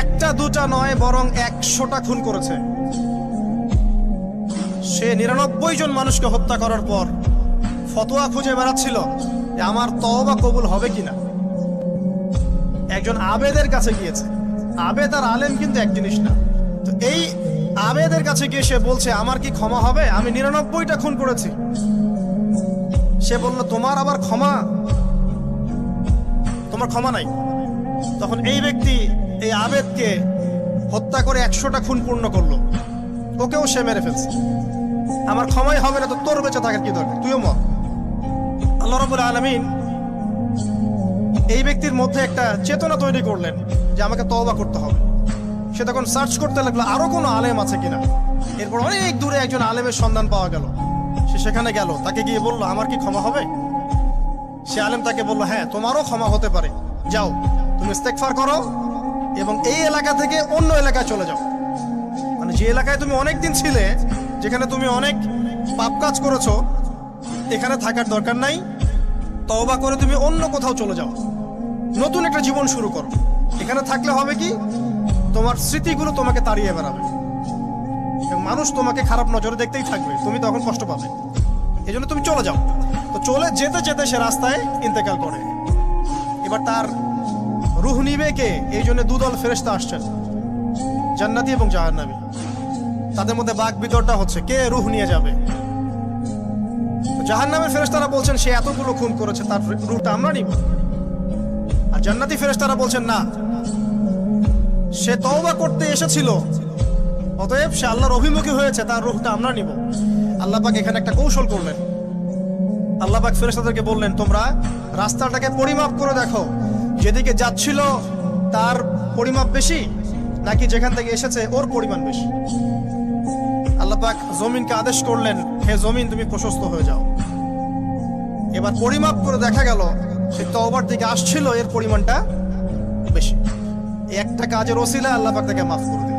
একটা দুটা নয়, বরং 100টা খুন করেছে। সে 99 জন মানুষকে হত্যা করার পর ফতোয়া খুঁজে বেড়াচ্ছিল যে আমার তওবা কবুল হবে কিনা। একজন আবেদের কাছে গিয়েছে। আবেদ আর আলেম কিন্তু এক জিনিস না। তো এই আবেদের কাছে গিয়ে সে বলছে আমার কি ক্ষমা হবে, আমি 99টা খুন করেছি। সে বলল তোমার আবার ক্ষমা, তোমার ক্ষমা নাই। তখন এই ব্যক্তি এই আবেদকে হত্যা করে 100টা খুন পূর্ণ করলো, ওকেও সে মেরে ফেলছে। আমার ক্ষমাই হবে না তো তোর বেঁচে থাকার কি দরকার, তুইও মর। আল্লাহ রাব্বুল আলামিন এই ব্যক্তির মধ্যে একটা চেতনা তৈরি করলেন যে আমাকে তওবা করতে হবে। সে তখন সার্চ করতে লাগলো আরো কোনো আলেম আছে কিনা। এরপর অনেক দূরে একজন আলেমের সন্ধান পাওয়া গেল। সে সেখানে গেল, তাকে গিয়ে বলল আমার কি ক্ষমা হবে। সে আলেম তাকে বলল হ্যাঁ তোমারও ক্ষমা হতে পারে, যাও তুমি ইস্তেগফার করো এবং এই এলাকা থেকে অন্য এলাকায় চলে যাও। মানে যে এলাকায় তুমি অনেক দিন ছিলে, যেখানে তুমি অনেক পাপ কাজ করেছো, এখানে থাকার দরকার নাই। তওবা করে তুমি অন্য কোথাও চলে যাও, নতুন একটা জীবন শুরু করো। এখানে থাকলে হবে কি, তোমার স্মৃতিগুলো তোমাকে তাড়িয়ে বেড়াবে এবং মানুষ তোমাকে খারাপ নজরে দেখতেই থাকবে, তুমি তখন কষ্ট পাবে। এই জন্য তুমি চলে যাও। তো চলে যেতে যেতে সে রাস্তায় ইন্তেকাল করে। এবার তার রূহ নিবে কে, এই জন্য দুদল ফেরেশতা আসছেন, জান্নাতি এবং জাহান্নামী। তাদের মধ্যে বাক বিতরটা হচ্ছে কে রূহ নিয়ে যাবে। জাহান্নামের ফেরেশতারা বলছেন সে এতগুলো খুন করেছে, তার রূহটা আমরা নিব। আর জান্নাতি ফেরেশতারা বলছেন না, সে তওবা করতে এসেছিল, অতএব সে আল্লাহর অভিমুখী হয়েছে, তার রূহটা আমরা নিব। আল্লাহ পাক এখানে একটা কৌশল করলেন। আল্লাহ পাক ফেরেশতাদেরকে বললেন তোমরা রাস্তাটাকে পরিমাপ করে দেখো, যেদিকে যাচ্ছিল তার পরিমাপ বেশি নাকি যেখান থেকে এসেছে ওর পরিমাণ বেশি। আল্লাহ পাক জমিনকে আদেশ করলেন হে জমিন তুমি প্রশস্ত হয়ে যাও। এবার পরিমাপ করে দেখা গেল সে তওবার দিকে আসছিল, এর পরিমাণটা বেশি। একটা কাজের ওসিলা আল্লাহ পাক তাকে মাফ করে দিলেন।